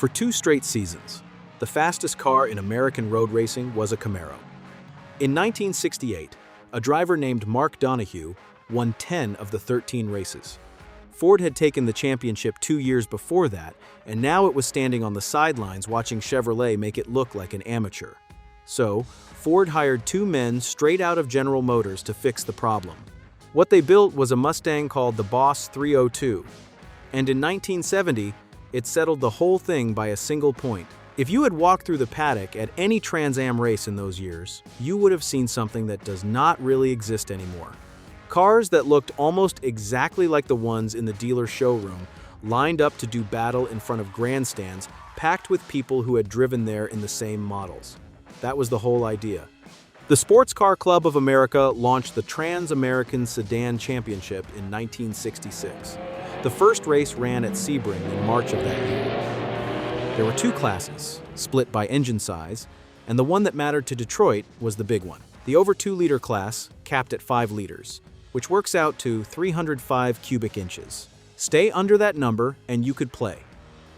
For 2 straight seasons, the fastest car in American road racing was a Camaro. In 1968, a driver named Mark Donohue won 10 of the 13 races. Ford had taken the championship 2 years before that, and now it was standing on the sidelines watching Chevrolet make it look like an amateur. So, Ford hired 2 men straight out of General Motors to fix the problem. What they built was a Mustang called the Boss 302, and in 1970, it settled the whole thing by a single point. If you had walked through the paddock at any Trans Am race in those years, you would have seen something that does not really exist anymore. Cars that looked almost exactly like the ones in the dealer showroom lined up to do battle in front of grandstands packed with people who had driven there in the same models. That was the whole idea. The Sports Car Club of America launched the Trans-American Sedan Championship in 1966. The first race ran at Sebring in March of that year. There were 2 classes, split by engine size, and the one that mattered to Detroit was the big one. The over 2-liter class, capped at 5 liters, which works out to 305 cubic inches. Stay under that number and you could play.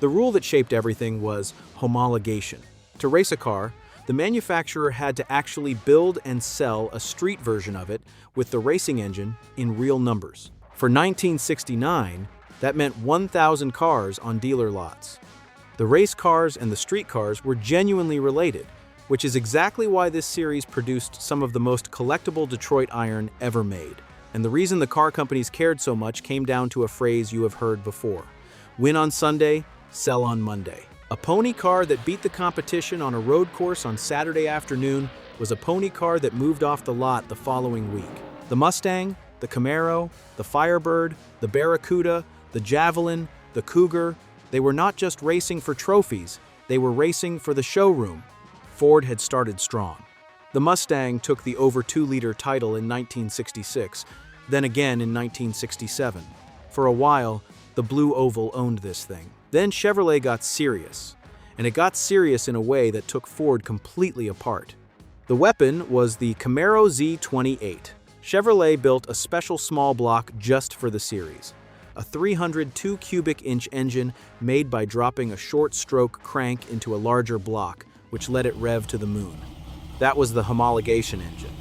The rule that shaped everything was homologation. To race a car, the manufacturer had to actually build and sell a street version of it with the racing engine in real numbers. For 1969, that meant 1,000 cars on dealer lots. The race cars and the street cars were genuinely related, which is exactly why this series produced some of the most collectible Detroit iron ever made. And the reason the car companies cared so much came down to a phrase you have heard before: win on Sunday, sell on Monday. A pony car that beat the competition on a road course on Saturday afternoon was a pony car that moved off the lot the following week. The Mustang, the Camaro, the Firebird, the Barracuda, the Javelin, the Cougar, they were not just racing for trophies, they were racing for the showroom. Ford had started strong. The Mustang took the over 2-liter title in 1966, then again in 1967. For a while, the Blue Oval owned this thing. Then Chevrolet got serious, and it got serious in a way that took Ford completely apart. The weapon was the Camaro Z28. Chevrolet built a special small block just for the series, a 302 cubic inch engine made by dropping a short stroke crank into a larger block, which let it rev to the moon. That was the homologation engine.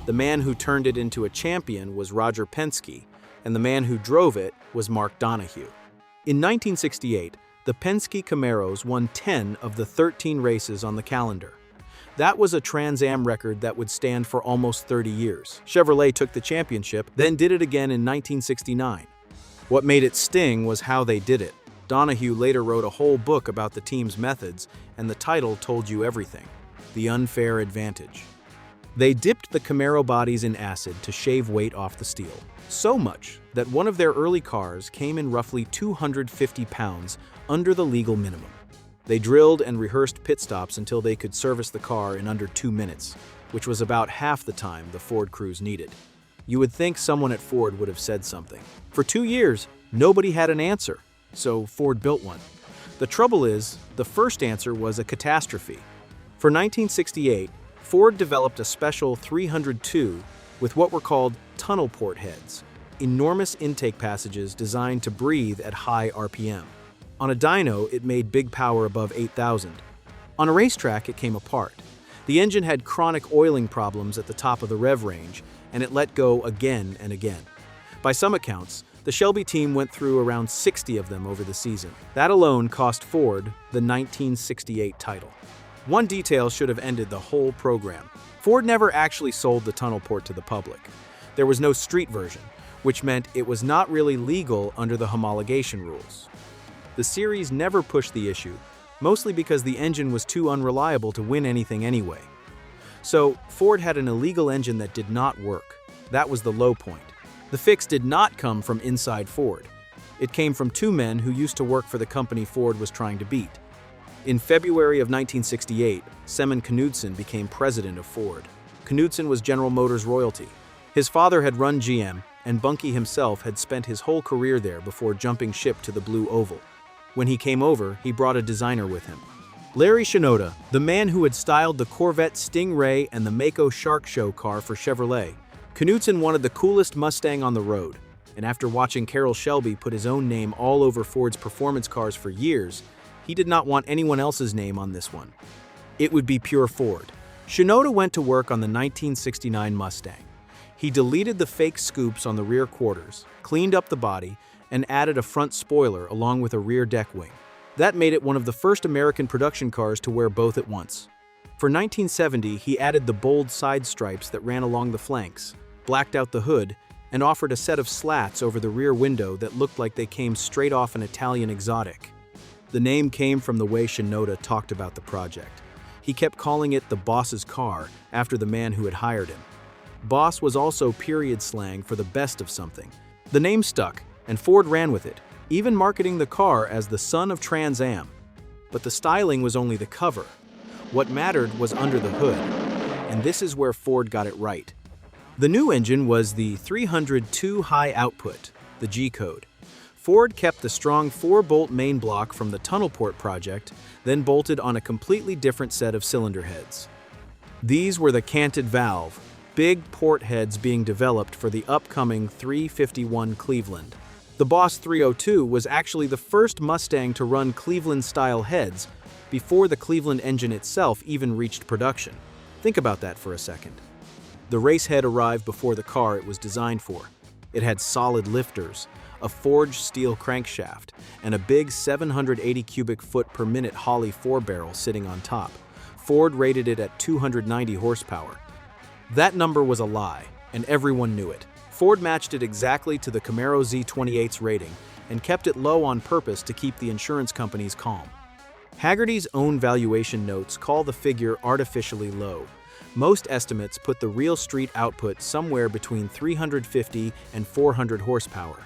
The man who turned it into a champion was Roger Penske, and the man who drove it was Mark Donohue. In 1968, the Penske Camaros won 10 of the 13 races on the calendar. That was a Trans Am record that would stand for almost 30 years. Chevrolet took the championship, then did it again in 1969. What made it sting was how they did it. Donohue later wrote a whole book about the team's methods, and the title told you everything: The Unfair Advantage. They dipped the Camaro bodies in acid to shave weight off the steel. So much that one of their early cars came in roughly 250 pounds under the legal minimum. They drilled and rehearsed pit stops until they could service the car in under 2 minutes, which was about half the time the Ford crews needed. You would think someone at Ford would have said something. For 2 years, nobody had an answer, so Ford built one. The trouble is, the first answer was a catastrophe. For 1968, Ford developed a special 302 with what were called tunnel port heads, enormous intake passages designed to breathe at high RPM. On a dyno, it made big power above 8,000. On a racetrack, it came apart. The engine had chronic oiling problems at the top of the rev range, and it let go again and again. By some accounts, the Shelby team went through around 60 of them over the season. That alone cost Ford the 1968 title. One detail should have ended the whole program. Ford never actually sold the tunnel port to the public. There was no street version, which meant it was not really legal under the homologation rules. The series never pushed the issue, mostly because the engine was too unreliable to win anything anyway. So, Ford had an illegal engine that did not work. That was the low point. The fix did not come from inside Ford. It came from 2 men who used to work for the company Ford was trying to beat. In February of 1968, Semyon Knudsen became president of Ford. Knudsen was General Motors royalty. His father had run GM, and Bunky himself had spent his whole career there before jumping ship to the Blue Oval. When he came over, he brought a designer with him. Larry Shinoda, the man who had styled the Corvette Stingray and the Mako Shark Show car for Chevrolet. Knudsen wanted the coolest Mustang on the road. And after watching Carroll Shelby put his own name all over Ford's performance cars for years, he did not want anyone else's name on this one. It would be pure Ford. Shinoda went to work on the 1969 Mustang. He deleted the fake scoops on the rear quarters, cleaned up the body, and added a front spoiler along with a rear deck wing. That made it one of the first American production cars to wear both at once. For 1970, he added the bold side stripes that ran along the flanks, blacked out the hood, and offered a set of slats over the rear window that looked like they came straight off an Italian exotic. The name came from the way Shinoda talked about the project. He kept calling it the boss's car after the man who had hired him. Boss was also period slang for the best of something. The name stuck, and Ford ran with it, even marketing the car as the son of Trans Am. But the styling was only the cover. What mattered was under the hood, and this is where Ford got it right. The new engine was the 302 high output, the G-code. Ford kept the strong 4-bolt main block from the tunnel port project, then bolted on a completely different set of cylinder heads. These were the canted valve, big port heads being developed for the upcoming 351 Cleveland. The Boss 302 was actually the first Mustang to run Cleveland-style heads before the Cleveland engine itself even reached production. Think about that for a second. The race head arrived before the car it was designed for. It had solid lifters, a forged steel crankshaft, and a big 780 cubic foot per minute Holley 4-barrel sitting on top. Ford rated it at 290 horsepower. That number was a lie, and everyone knew it. Ford matched it exactly to the Camaro Z28's rating and kept it low on purpose to keep the insurance companies calm. Hagerty's own valuation notes call the figure artificially low. Most estimates put the real street output somewhere between 350 and 400 horsepower.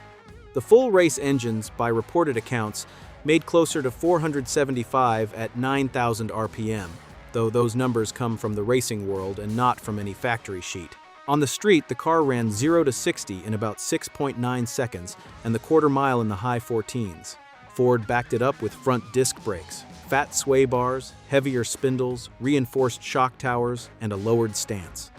The full race engines, by reported accounts, made closer to 475 at 9,000 RPM, though those numbers come from the racing world and not from any factory sheet. On the street, the car ran 0 to 60 in about 6.9 seconds and the quarter mile in the high 14s. Ford backed it up with front disc brakes, fat sway bars, heavier spindles, reinforced shock towers, and a lowered stance.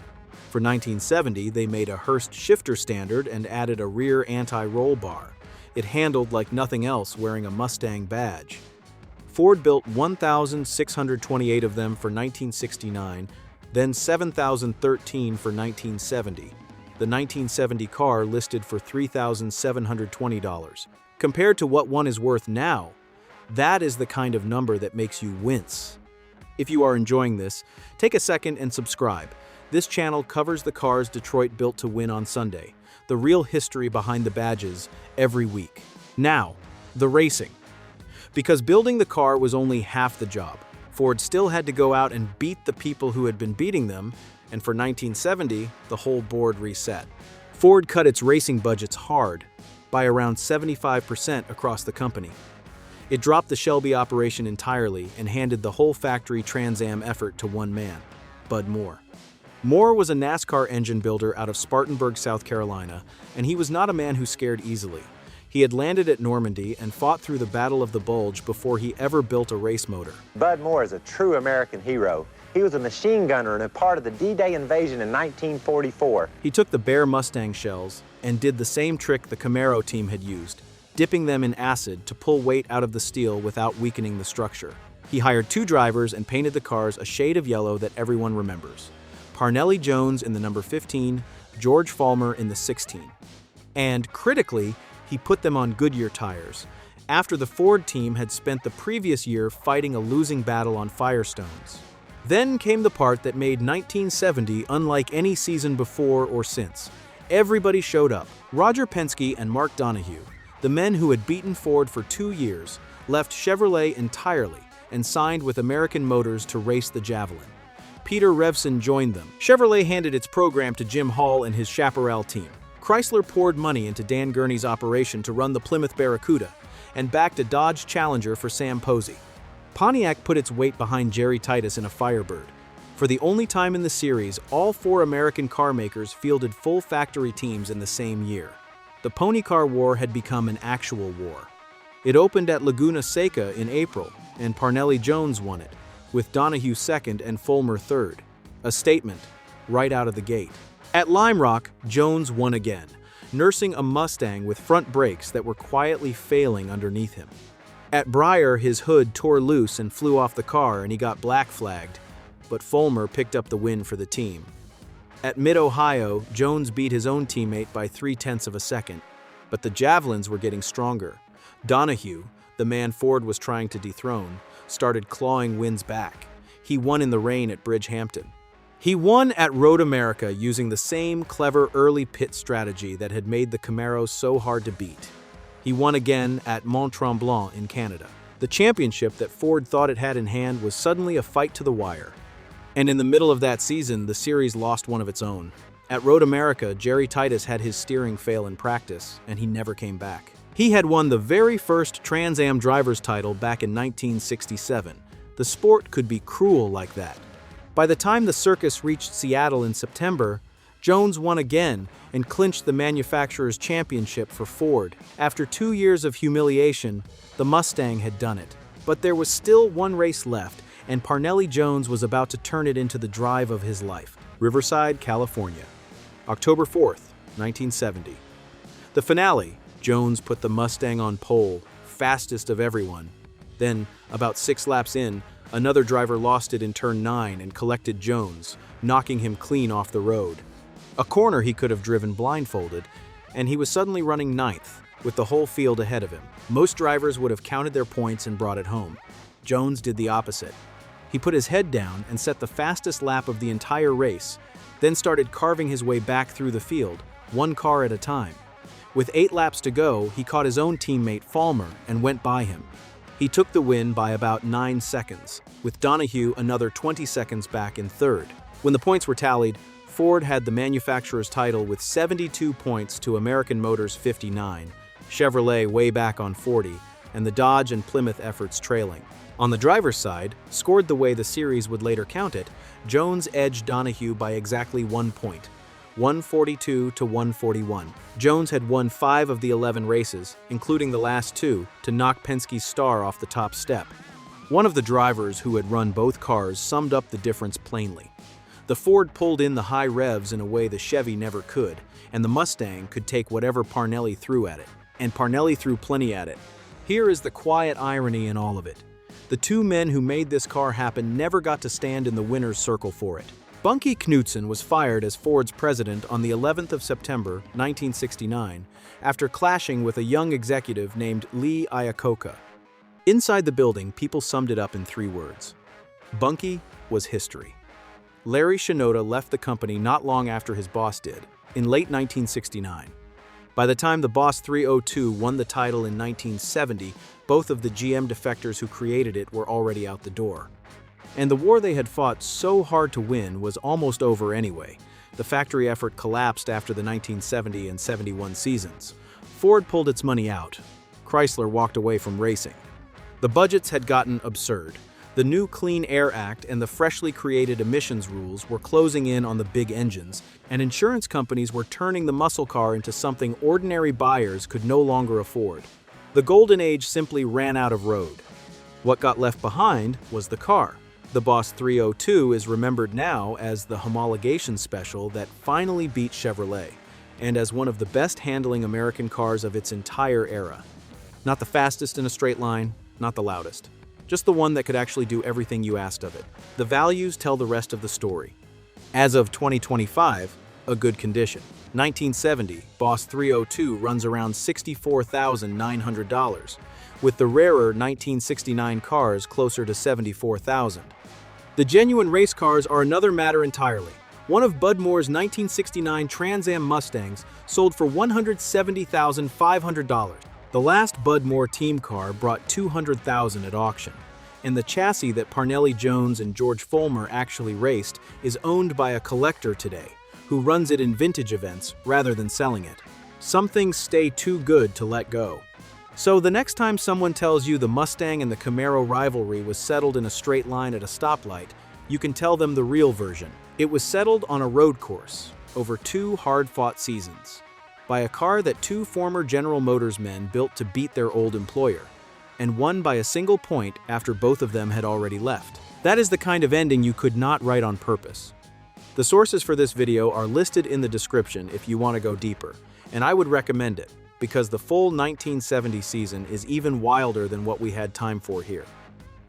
For 1970, they made a Hurst shifter standard and added a rear anti-roll bar. It handled like nothing else wearing a Mustang badge. Ford built 1,628 of them for 1969, then 7,013 for 1970. The 1970 car listed for $3,720. Compared to what one is worth now, that is the kind of number that makes you wince. If you are enjoying this, take a second and subscribe. This channel covers the cars Detroit built to win on Sunday, the real history behind the badges, every week. Now, the racing. Because building the car was only half the job, Ford still had to go out and beat the people who had been beating them, and for 1970, the whole board reset. Ford cut its racing budgets hard, by around 75% across the company. It dropped the Shelby operation entirely and handed the whole factory Trans Am effort to one man, Bud Moore. Moore was a NASCAR engine builder out of Spartanburg, South Carolina, and he was not a man who scared easily. He had landed at Normandy and fought through the Battle of the Bulge before he ever built a race motor. Bud Moore is a true American hero. He was a machine gunner and a part of the D-Day invasion in 1944. He took the bare Mustang shells and did the same trick the Camaro team had used, dipping them in acid to pull weight out of the steel without weakening the structure. He hired 2 drivers and painted the cars a shade of yellow that everyone remembers. Parnelli Jones in the number 15, George Falmer in the 16. And, critically, he put them on Goodyear tires, after the Ford team had spent the previous year fighting a losing battle on Firestones. Then came the part that made 1970 unlike any season before or since. Everybody showed up. Roger Penske and Mark Donohue, the men who had beaten Ford for 2 years, left Chevrolet entirely and signed with American Motors to race the Javelin. Peter Revson joined them. Chevrolet handed its program to Jim Hall and his Chaparral team. Chrysler poured money into Dan Gurney's operation to run the Plymouth Barracuda and backed a Dodge Challenger for Sam Posey. Pontiac put its weight behind Jerry Titus in a Firebird. For the only time in the series, all 4 American car makers fielded full factory teams in the same year. The Pony Car War had become an actual war. It opened at Laguna Seca in April, and Parnelli Jones won it, with Donohue second and Fulmer third. A statement, right out of the gate. At Lime Rock, Jones won again. nursing a Mustang with front brakes that were quietly failing underneath him. At Breyer, his hood tore loose and flew off the car and he got black flagged, but Fulmer picked up the win for the team. At Mid-Ohio, Jones beat his own teammate by 0.3 of a second, but the Javelins were getting stronger. Donohue, the man Ford was trying to dethrone, started clawing wins back. He won in the rain at Bridgehampton. He won at Road America using the same clever early pit strategy that had made the Camaro so hard to beat. He won again at Mont Tremblant in Canada. The championship that Ford thought it had in hand was suddenly a fight to the wire. And in the middle of that season, the series lost one of its own. At Road America, Jerry Titus had his steering fail in practice, and he never came back. He had won the very first Trans Am driver's title back in 1967. The sport could be cruel like that. By the time the circus reached Seattle in September, Jones won again and clinched the manufacturer's championship for Ford. After 2 years of humiliation, the Mustang had done it. But there was still one race left, and Parnelli Jones was about to turn it into the drive of his life. Riverside, California. October 4th, 1970. The finale, Jones put the Mustang on pole, fastest of everyone. Then, about 6 laps in, another driver lost it in turn 9 and collected Jones, knocking him clean off the road. A corner he could have driven blindfolded, and he was suddenly running 9th, with the whole field ahead of him. Most drivers would have counted their points and brought it home. Jones did the opposite. He put his head down and set the fastest lap of the entire race, then started carving his way back through the field, one car at a time. With 8 laps to go, he caught his own teammate Fulmer and went by him. He took the win by about 9 seconds, with Donohue another 20 seconds back in third. When the points were tallied, Ford had the manufacturer's title with 72 points to American Motors' 59, Chevrolet way back on 40, and the Dodge and Plymouth efforts trailing. On the driver's side, scored the way the series would later count it, Jones edged Donohue by exactly 1 point, 142 to 141. Jones had won 5 of the 11 races, including the last 2, to knock Penske's star off the top step. One of the drivers who had run both cars summed up the difference plainly. The Ford pulled in the high revs in a way the Chevy never could, and the Mustang could take whatever Parnelli threw at it. And Parnelli threw plenty at it. Here is the quiet irony in all of it. The 2 men who made this car happen never got to stand in the winner's circle for it. Bunky Knudsen was fired as Ford's president on the 11th of September, 1969, after clashing with a young executive named Lee Iacocca. Inside the building, people summed it up in 3 words. Bunky was history. Larry Shinoda left the company not long after his boss did, in late 1969. By the time the Boss 302 won the title in 1970, both of the GM defectors who created it were already out the door. And the war they had fought so hard to win was almost over anyway. The factory effort collapsed after the 1970 and 71 seasons. Ford pulled its money out. Chrysler walked away from racing. The budgets had gotten absurd. The new Clean Air Act and the freshly created emissions rules were closing in on the big engines, and insurance companies were turning the muscle car into something ordinary buyers could no longer afford. The golden age simply ran out of road. What got left behind was the car. The Boss 302 is remembered now as the homologation special that finally beat Chevrolet, and as one of the best handling American cars of its entire era. Not the fastest in a straight line, not the loudest. Just the one that could actually do everything you asked of it. The values tell the rest of the story. As of 2025, a good condition. 1970, Boss 302 runs around $64,900, with the rarer 1969 cars closer to $74,000. The genuine race cars are another matter entirely. One of Bud Moore's 1969 Trans Am Mustangs sold for $170,500. The last Bud Moore team car brought $200,000 at auction, and the chassis that Parnelli Jones and George Fulmer actually raced is owned by a collector today, who runs it in vintage events rather than selling it. Some things stay too good to let go. So the next time someone tells you the Mustang and the Camaro rivalry was settled in a straight line at a stoplight, you can tell them the real version. It was settled on a road course, over 2 hard-fought seasons, by a car that 2 former General Motors men built to beat their old employer, and won by a single point after both of them had already left. That is the kind of ending you could not write on purpose. The sources for this video are listed in the description if you want to go deeper. and I would recommend it, because the full 1970 season is even wilder than what we had time for here.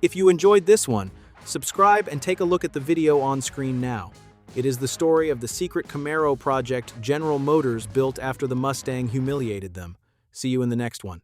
If you enjoyed this one, subscribe and take a look at the video on screen now. It is the story of the secret Camaro project General Motors built after the Mustang humiliated them. See you in the next one.